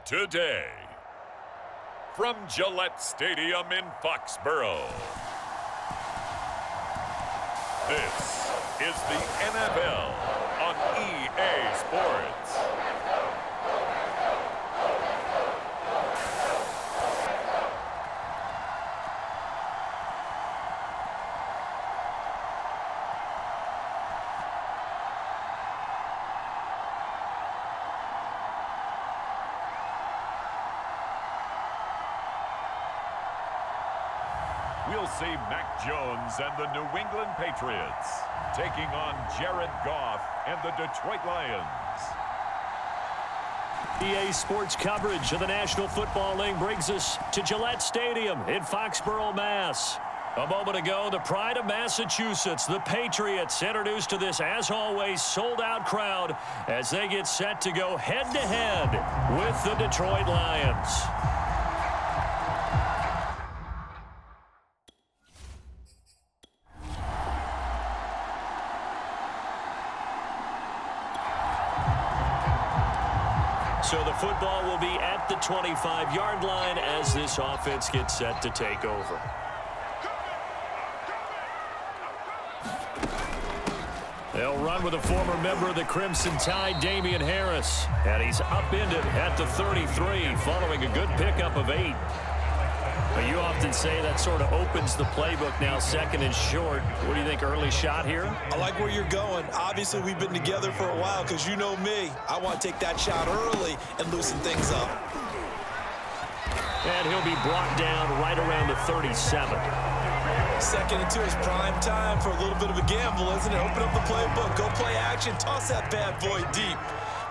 Today, from Gillette Stadium in Foxborough, this is the NFL on EA Sports. We'll see Mac Jones and the New England Patriots taking on Jared Goff and the Detroit Lions. EA Sports coverage of the National Football League brings us to Gillette Stadium in Foxborough, Mass. A moment ago, the pride of Massachusetts, the Patriots, introduced to this, as always, sold-out crowd as they get set to go head-to-head with the Detroit Lions. So the football will be at the 25-yard line as this offense gets set to take over. They'll run with a former member of the Crimson Tide, Damian Harris. And he's upended at the 33 following a good pickup of 8. But you often say that sort of opens the playbook now, second and short. What do you think, early shot here? I like where you're going. Obviously, we've been together for a while because you know me. I want to take that shot early and loosen things up. And he'll be brought down right around the 37. Second and 2 is prime time for a little bit of a gamble, isn't it? Open up the playbook, go play action, toss that bad boy deep.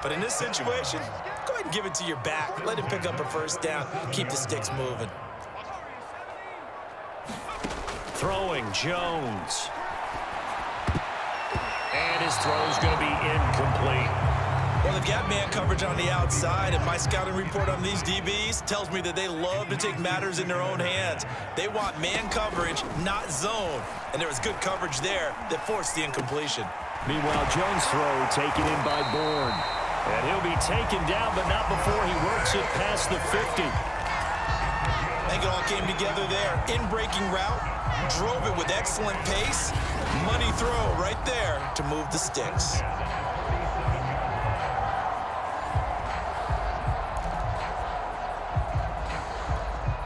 But in this situation, go ahead and give it to your back. Let him pick up a first down. Keep the sticks moving. Throwing Jones. And his throw's going to be incomplete. Well, they've got man coverage on the outside, and my scouting report on these DBs tells me that they love to take matters in their own hands. They want man coverage, not zone. And there was good coverage there that forced the incompletion. Meanwhile, Jones' throw taken in by Bourne. And he'll be taken down, but not before he works it past the 50. I think it all came together there. In-breaking route, drove it with excellent pace. Money throw right there to move the sticks.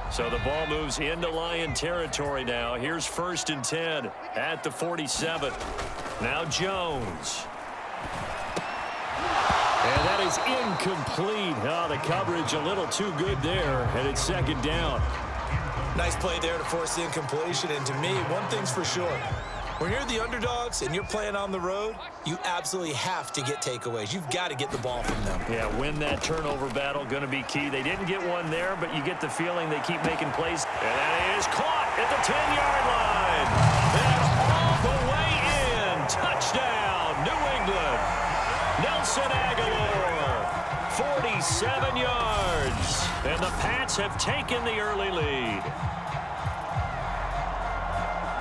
So the ball moves into Lion territory now. Here's 1st and 10 at the 47. Now Jones. And that is incomplete. Oh, the coverage a little too good there, and it's 2nd down. Nice play there to force the incompletion. And to me, one thing's for sure. When you're the underdogs and you're playing on the road, you absolutely have to get takeaways. You've got to get the ball from them. Yeah, win that turnover battle, going to be key. They didn't get one there, but you get the feeling they keep making plays. And that is caught at the 10-yard line. And all the way in. Touchdown, New England. Nelson Aguilar, 47 yards. And the Pats have taken the early lead.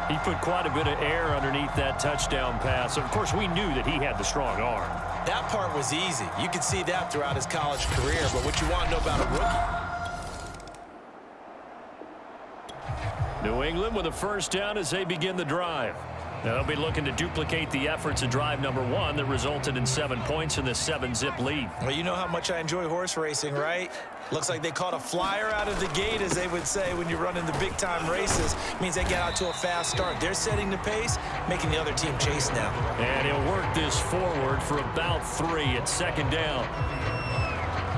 He put quite a bit of air underneath that touchdown pass. Of course, we knew that he had the strong arm. That part was easy. You could see that throughout his college career. But what you want to know about a rookie? New England with a first down as they begin the drive. Now they'll be looking to duplicate the efforts of drive number 1 that resulted in 7 points in this 7-zip lead. Well, you know how much I enjoy horse racing, right? Looks like they caught a flyer out of the gate, as they would say when you're running the big-time races. Means they get out to a fast start. They're setting the pace, making the other team chase now. And he'll work this forward for about 3 at 2nd down.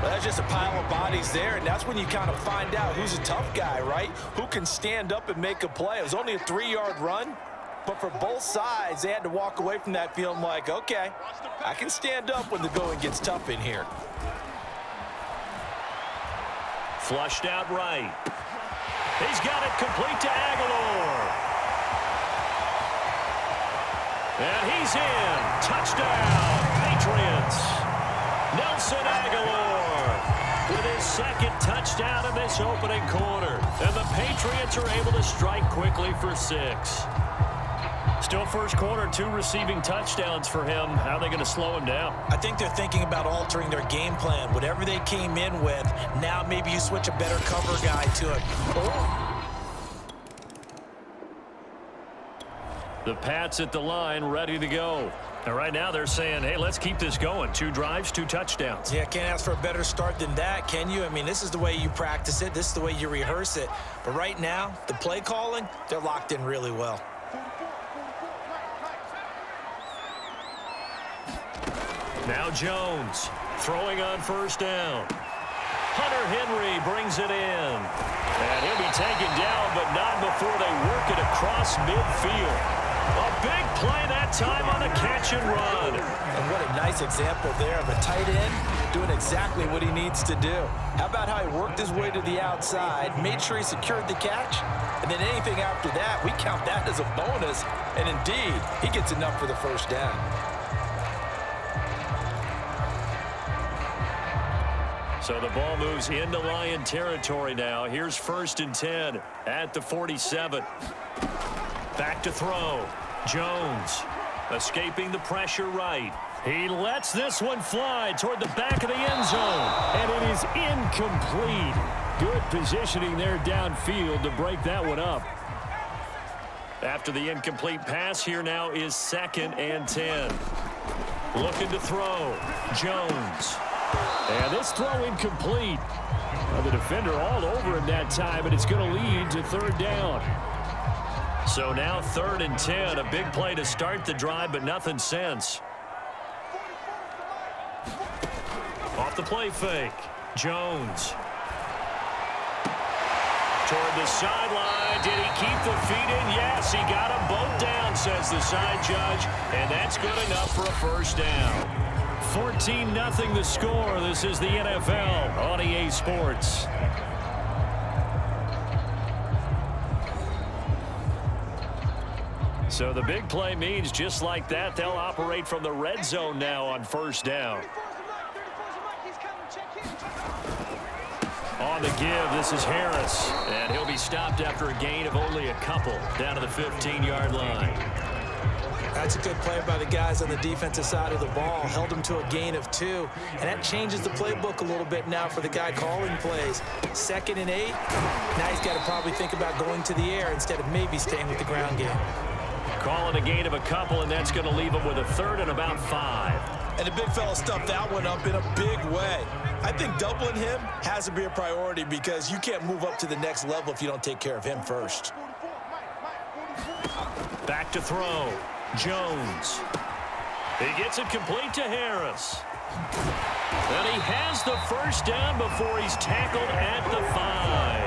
Well, that's just a pile of bodies there, and that's when you kind of find out who's a tough guy, right? Who can stand up and make a play. It was only a 3-yard run. But for both sides, they had to walk away from that feeling like, okay, I can stand up when the going gets tough in here. Flushed out right. He's got it complete to Aguilar. And he's in. Touchdown, Patriots. Nelson Aguilar with his second touchdown in this opening quarter. And the Patriots are able to strike quickly for 6. Still first quarter, 2 receiving touchdowns for him. How are they going to slow him down? I think they're thinking about altering their game plan. Whatever they came in with, now maybe you switch a better cover guy to him. The Pats at the line, ready to go. And right now they're saying, hey, let's keep this going. 2 drives, 2 touchdowns. Yeah, can't ask for a better start than that, can you? I mean, this is the way you practice it. This is the way you rehearse it. But right now, the play calling, they're locked in really well. Now Jones throwing on first down. Hunter Henry brings it in. And he'll be taken down, but not before they work it across midfield. A big play that time on the catch and run. And what a nice example there of a tight end doing exactly what he needs to do. How about how he worked his way to the outside, made sure he secured the catch, and then anything after that, we count that as a bonus. And indeed, he gets enough for the first down. So the ball moves into Lion territory now. Here's 1st and 10 at the 47. Back to throw. Jones escaping the pressure right. He lets this one fly toward the back of the end zone. And it is incomplete. Good positioning there downfield to break that one up. After the incomplete pass, here now is 2nd and 10. Looking to throw. Jones. And this throw incomplete. Well, the defender all over him that time, and it's going to lead to 3rd down. So now 3rd and 10. A big play to start the drive, but nothing since. Off the play fake. Jones. Toward the sideline. Did he keep the feet in? Yes, he got them both down, says the side judge. And that's good enough for a first down. 14-0 the score. This is the NFL on EA Sports. So the big play means just like that, they'll operate from the red zone now on first down. On the give, this is Harris. And he'll be stopped after a gain of only a couple down to the 15-yard line. That's a good play by the guys on the defensive side of the ball. Held them to a gain of 2. And that changes the playbook a little bit now for the guy calling plays. 2nd and 8. Now he's got to probably think about going to the air instead of maybe staying with the ground game. Calling a gain of a couple, and that's going to leave him with a 3rd and about 5. And the big fella stuffed that one up in a big way. I think doubling him has to be a priority because you can't move up to the next level if you don't take care of him first. Back to throw. Jones. He gets it complete to Harris. And he has the first down before he's tackled at the 5.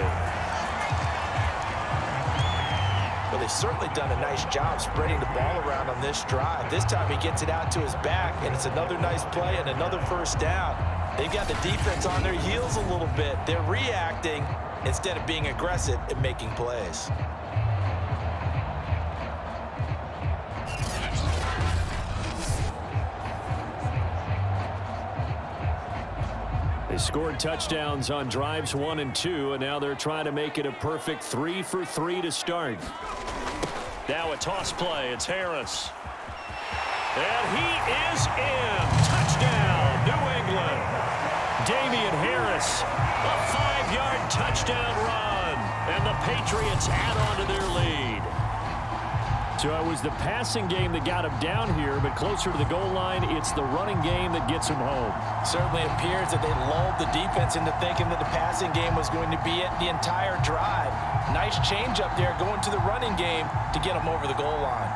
Well, they've certainly done a nice job spreading the ball around on this drive. This time he gets it out to his back, and it's another nice play and another first down. They've got the defense on their heels a little bit. They're reacting instead of being aggressive and making plays. They scored touchdowns on drives 1 and 2, and now they're trying to make it a perfect 3 for 3 to start. Now a toss play. It's Harris. And he is in. Touchdown, New England. Damian Harris, a 5-yard touchdown run. And the Patriots add on to their lead. So it was the passing game that got him down here, but closer to the goal line, it's the running game that gets him home. Certainly appears that they lulled the defense into thinking that the passing game was going to be it the entire drive. Nice change up there going to the running game to get him over the goal line.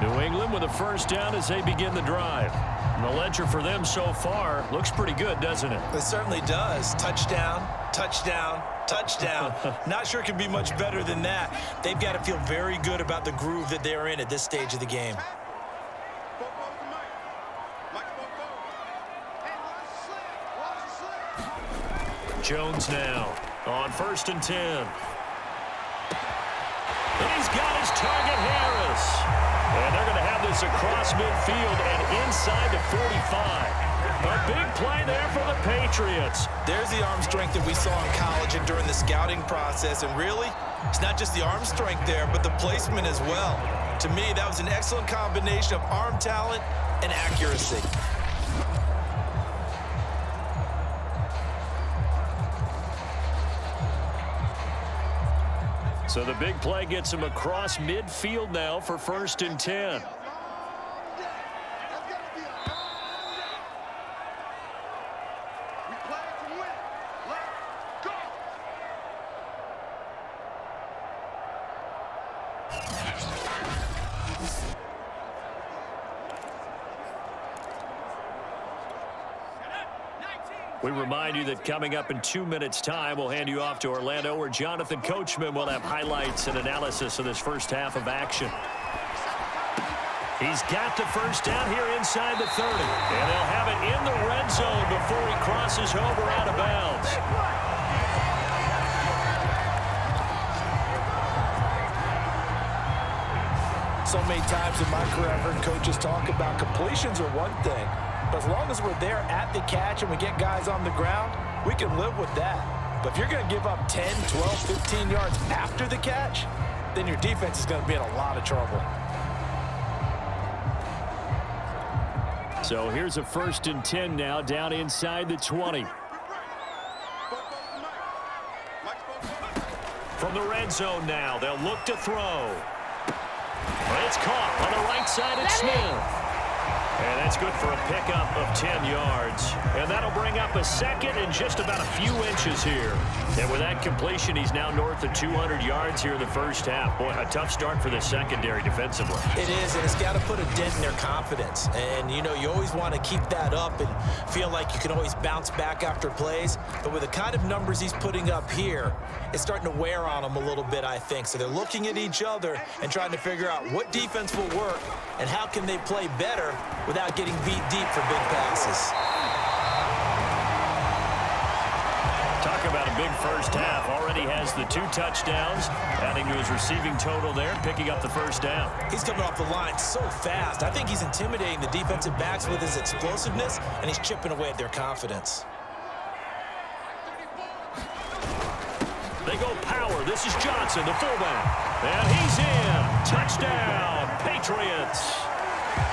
New England with a first down as they begin the drive. And the ledger for them so far looks pretty good, doesn't it? It certainly does. Touchdown, touchdown, touchdown. Not sure it can be much better than that. They've got to feel very good about the groove that they're in at this stage of the game. Jones now on 1st and 10. And he's got his target, Harris. And they're going to have this across midfield and inside the 45. A big play there for the Patriots. There's the arm strength that we saw in college and during the scouting process. And really, it's not just the arm strength there, but the placement as well. To me, that was an excellent combination of arm talent and accuracy. So the big play gets him across midfield now for 1st and 10. We remind you that coming up in 2 minutes' time, we'll hand you off to Orlando, where Jonathan Coachman will have highlights and analysis of this first half of action. He's got the first down here inside the 30. And they'll have it in the red zone before he crosses over out of bounds. So many times in my career, I've heard coaches talk about completions are one thing. But as long as we're there at the catch and we get guys on the ground, we can live with that. But if you're going to give up 10, 12, 15 yards after the catch, then your defense is going to be in a lot of trouble. So here's a 1st and 10 now, down inside the 20. From the red zone now, they'll look to throw. It's caught on the right side of Smith. And that's good for a pickup of 10 yards. And that'll bring up a 2nd and just about a few inches here. And with that completion, he's now north of 200 yards here in the first half. Boy, a tough start for the secondary defensively. It is, and it's got to put a dent in their confidence. And, you know, you always want to keep that up and feel like you can always bounce back after plays. But with the kind of numbers he's putting up here, it's starting to wear on them a little bit, I think. So they're looking at each other and trying to figure out what defense will work and how can they play better without getting beat deep for big passes. Talk about a big first half. Already has the 2 touchdowns, adding to his receiving total there, picking up the first down. He's coming off the line so fast. I think he's intimidating the defensive backs with his explosiveness, and he's chipping away at their confidence. They go power. This is Johnson, the fullback. And he's in. Touchdown, Patriots.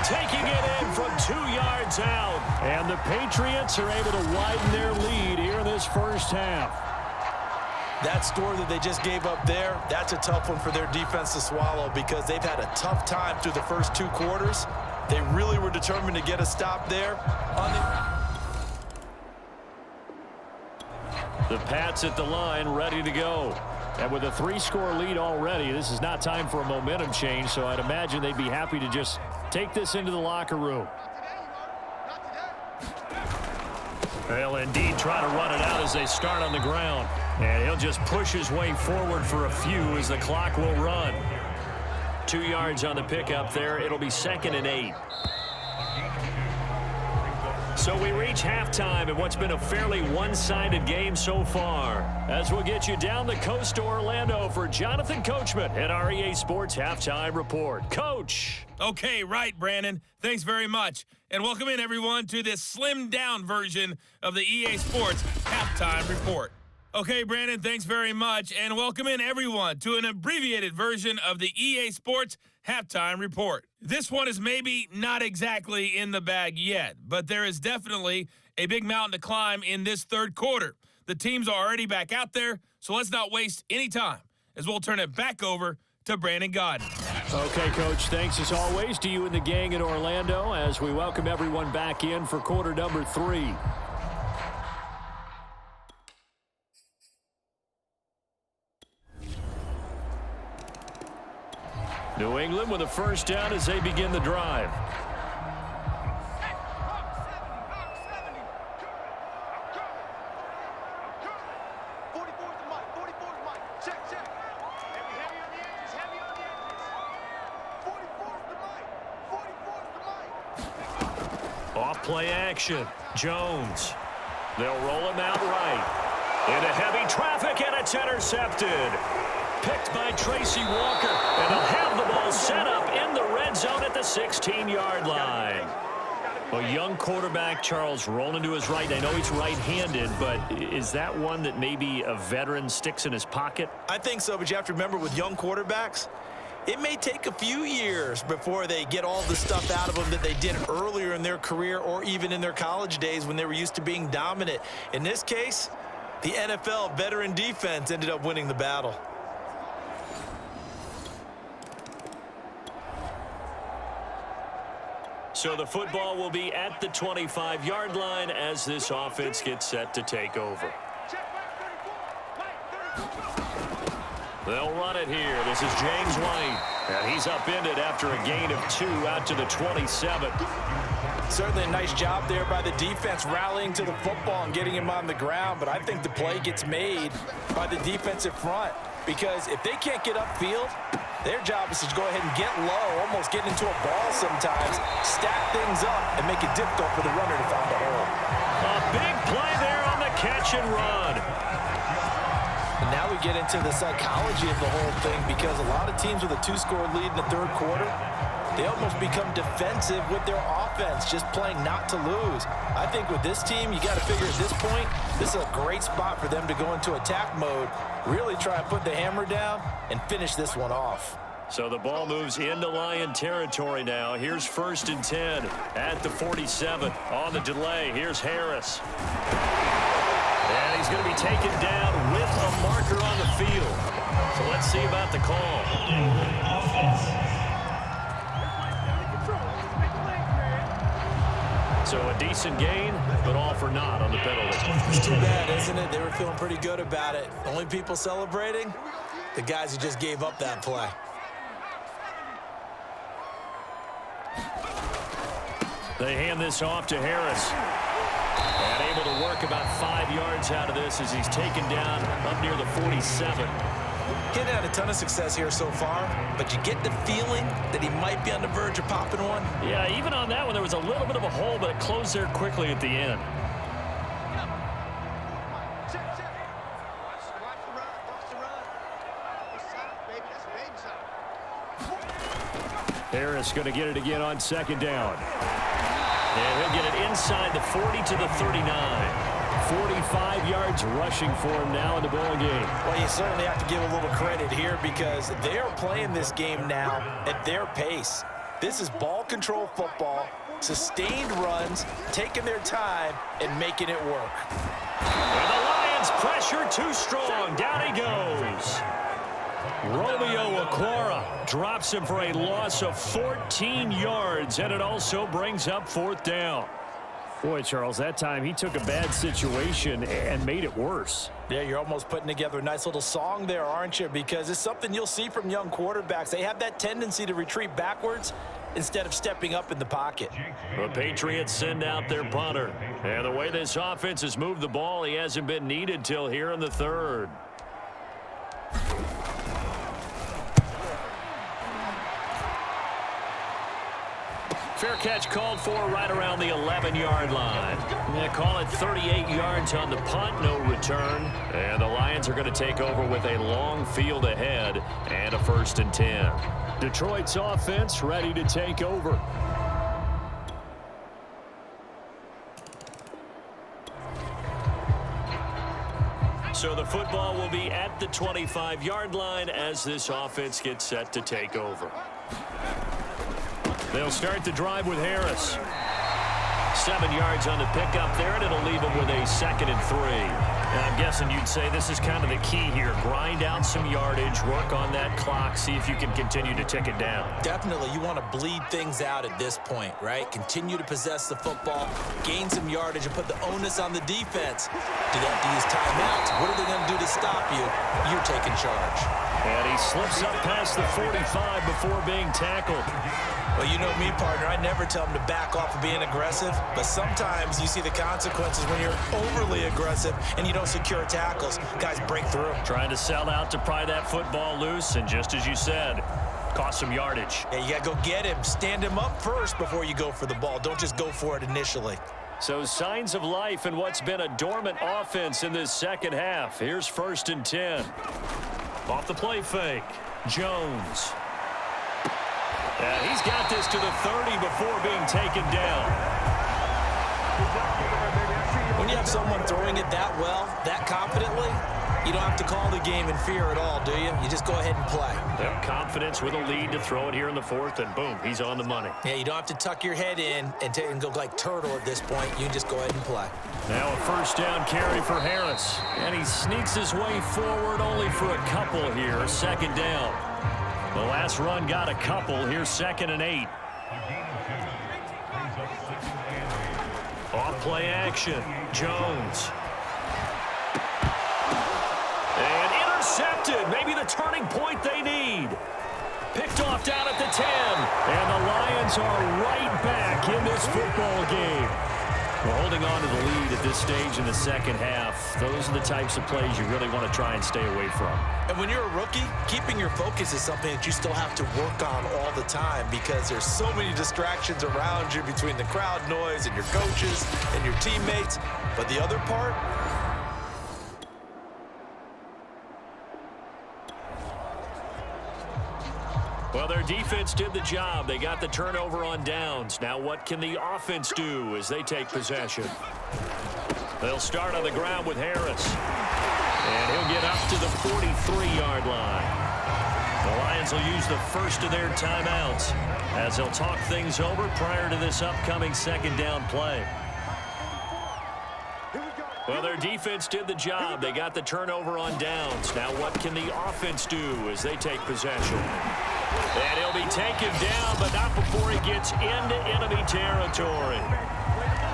Taking it in from 2 yards out. And the Patriots are able to widen their lead here in this first half. That score that they just gave up there, that's a tough one for their defense to swallow because they've had a tough time through the first 2 quarters. They really were determined to get a stop there. The Pats at the line, ready to go. And with a 3-score lead already, this is not time for a momentum change, so I'd imagine they'd be happy to just take this into the locker room. They'll indeed try to run it out as they start on the ground. And he'll just push his way forward for a few as the clock will run. 2 yards on the pickup there. It'll be 2nd and 8. So we reach halftime in what's been a fairly one-sided game so far. As we'll get you down the coast to Orlando for Jonathan Coachman at our EA Sports Halftime Report. Coach. Okay, right, Brandon. Thanks very much. And welcome in, everyone, to this slimmed-down version of the EA Sports Halftime Report. Okay, Brandon, thanks very much. And welcome in, everyone, to an abbreviated version of the EA Sports Halftime Report. This one is maybe not exactly in the bag yet, but there is definitely a big mountain to climb in this third quarter. The teams are already back out there, so let's not waste any time as we'll turn it back over to Brandon Godden. Okay, Coach, thanks as always to you and the gang in Orlando as we welcome everyone back in for quarter number 3. New England with a first down as they begin the drive. Off play action. Jones. They'll roll him out right. Into heavy traffic, and it's intercepted. Picked by Tracy Walker. And he'll have the ball set up in the red zone at the 16-yard line. A young quarterback, Charles, rolling to his right. I know he's right-handed, but is that one that maybe a veteran sticks in his pocket? I think so, but you have to remember with young quarterbacks, it may take a few years before they get all the stuff out of them that they did earlier in their career or even in their college days when they were used to being dominant. In this case, the NFL veteran defense ended up winning the battle. So the football will be at the 25-yard line as this offense gets set to take over. They'll run it here. This is James White. And he's upended after a gain of 2 out to the 27. Certainly a nice job there by the defense rallying to the football and getting him on the ground. But I think the play gets made by the defensive front because if they can't get upfield, their job is to go ahead and get low, almost get into a ball sometimes, stack things up, and make it difficult for the runner to find a hole. A big play there on the catch and run. And now we get into the psychology of the whole thing because a lot of teams with a 2-score lead in the third quarter, they almost become defensive with their offense, just playing not to lose. I think with this team, you got to figure at this point, this is a great spot for them to go into attack mode, really try and put the hammer down and finish this one off. So the ball moves into Lion territory now. Here's 1st and 10 at the 47. On the delay, here's Harris. And he's going to be taken down with a marker on the field. So let's see about the call. So a decent gain, but all for naught on the penalty. It's too bad, isn't it? They were feeling pretty good about it. Only people celebrating, the guys who just gave up that play. They hand this off to Harris. And able to work about 5 yards out of this as he's taken down up near the 47. Getting had a ton of success here so far, but you get the feeling that he might be on the verge of popping one. Yeah, even on that one, there was a little bit of a hole, but it closed there quickly at the end. Harris going to get it again on 2nd down. And he'll get it inside the 40 to the 39. 45 yards rushing for him now in the ball game. Well, you certainly have to give a little credit here because they're playing this game now at their pace. This is ball control football, sustained runs, taking their time, and making it work. And the Lions pressure too strong. Down he goes. Romeo Okwara drops him for a loss of 14 yards, and it also brings up 4th down. Boy, Charles, that time he took a bad situation and made it worse. Yeah, you're almost putting together a nice little song there, aren't you? Because it's something you'll see from young quarterbacks. They have that tendency to retreat backwards instead of stepping up in the pocket. The Patriots send out their punter. And the way this offense has moved the ball, he hasn't been needed till here in the 3rd. Fair catch called for right around the 11-yard line. They call it 38 yards on the punt, no return. And the Lions are going to take over with a long field ahead and a 1st and 10. Detroit's offense ready to take over. So the football will be at the 25-yard line as this offense gets set to take over. They'll start the drive with Harris. 7 yards on the pickup there, and it'll leave him with a 2nd and 3. And I'm guessing you'd say this is kind of the key here. Grind out some yardage, work on that clock, see if you can continue to tick it down. Definitely, you want to bleed things out at this point, right? Continue to possess the football, gain some yardage, and put the onus on the defense. Do they have to use timeouts? What are they going to do to stop you, you're taking charge. And he slips up past the 45 before being tackled. Well, you know me, partner. I never tell them to back off of being aggressive, but sometimes you see the consequences when you're overly aggressive and you don't secure tackles. Guys break through. Trying to sell out to pry that football loose, and just as you said, cost some yardage. Yeah, you got to go get him. Stand him up first before you go for the ball. Don't just go for it initially. So signs of life in what's been a dormant offense in this second half. Here's 1st and 10. Off the play fake, Jones. And he's got this to the 30 before being taken down. When you have someone throwing it that well, that confidently, you don't have to call the game in fear at all, do you? You just go ahead and play. Yep, confidence with a lead to throw it here in the 4th, and boom, he's on the money. Yeah, you don't have to tuck your head in and go like turtle at this point. You can just go ahead and play. Now a 1st down carry for Harris. And he sneaks his way forward only for a couple here. 2nd down. The last run got a couple. Here's 2nd and 8. Off play action. Jones. And intercepted. Maybe the turning point they need. Picked off down at the 10. And the Lions are right back in this football game. We're holding on to the lead at this stage in the second half. Those are the types of plays you really want to try and stay away from. And when you're a rookie, keeping your focus is something that you still have to work on all the time because there's so many distractions around you between the crowd noise and your coaches and your teammates. But the other part, well, their defense did the job. They got the turnover on downs. Now what can the offense do as they take possession? They'll start on the ground with Harris. And he'll get up to the 43-yard line. The Lions will use the first of their timeouts as they'll talk things over prior to this upcoming 2nd down play. Well, their defense did the job. They got the turnover on downs. Now what can the offense do as they take possession? And he'll be taken down, but not before he gets into enemy territory.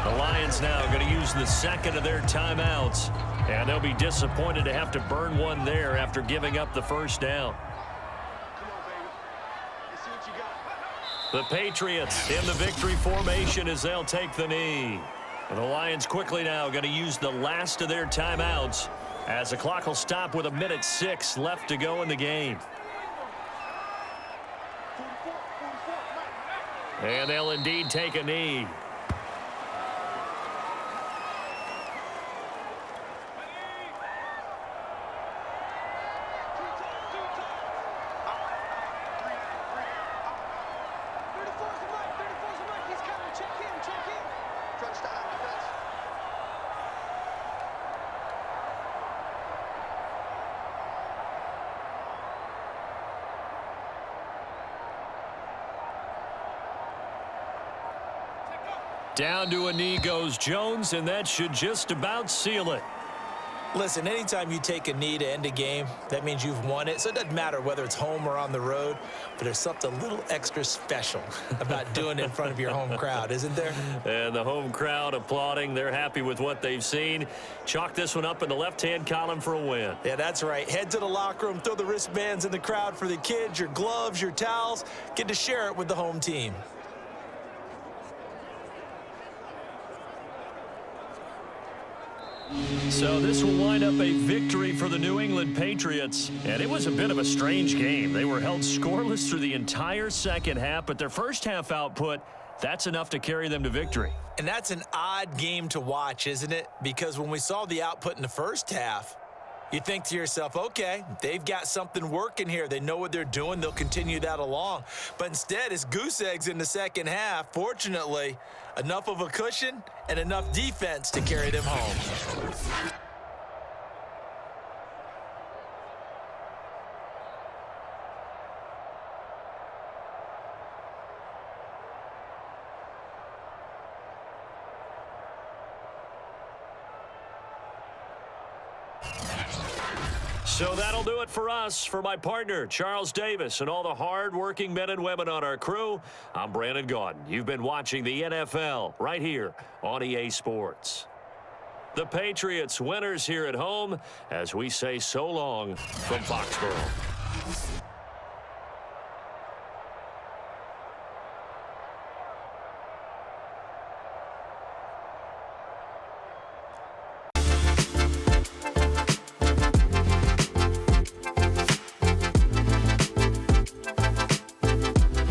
The Lions now going to use the 2nd of their timeouts, and they'll be disappointed to have to burn one there after giving up the 1st down. The Patriots in the victory formation as they'll take the knee. And the Lions quickly now going to use the last of their timeouts as the clock will stop with 1:06 left to go in the game. And they'll indeed take a knee. Down to a knee goes Jones, and that should just about seal it. listen, anytime you take a knee to end a game, that means you've won it. So it doesn't matter whether it's home or on the road, but there's something a little extra special about doing it in front of your home crowd, isn't there? And the home crowd applauding. They're happy with what they've seen. Chalk this one up in the left-hand column for a win. Yeah, that's right. Head to the locker room, throw the wristbands in the crowd for the kids, your gloves, your towels. Get to share it with the home team. So this will wind up a victory for the New England Patriots. And it was a bit of a strange game. They were held scoreless through the entire second half, but their first half output, that's enough to carry them to victory. And that's an odd game to watch, isn't it? Because when we saw the output in the first half, you think to yourself, okay, they've got something working here. They know what they're doing. They'll continue that along. But instead, it's goose eggs in the second half. Fortunately, enough of a cushion and enough defense to carry them home. So that'll do it for us. For my partner, Charles Davis, and all the hard-working men and women on our crew, I'm Brandon Gaudin. You've been watching the NFL right here on EA Sports. The Patriots winners here at home as we say so long from Foxborough.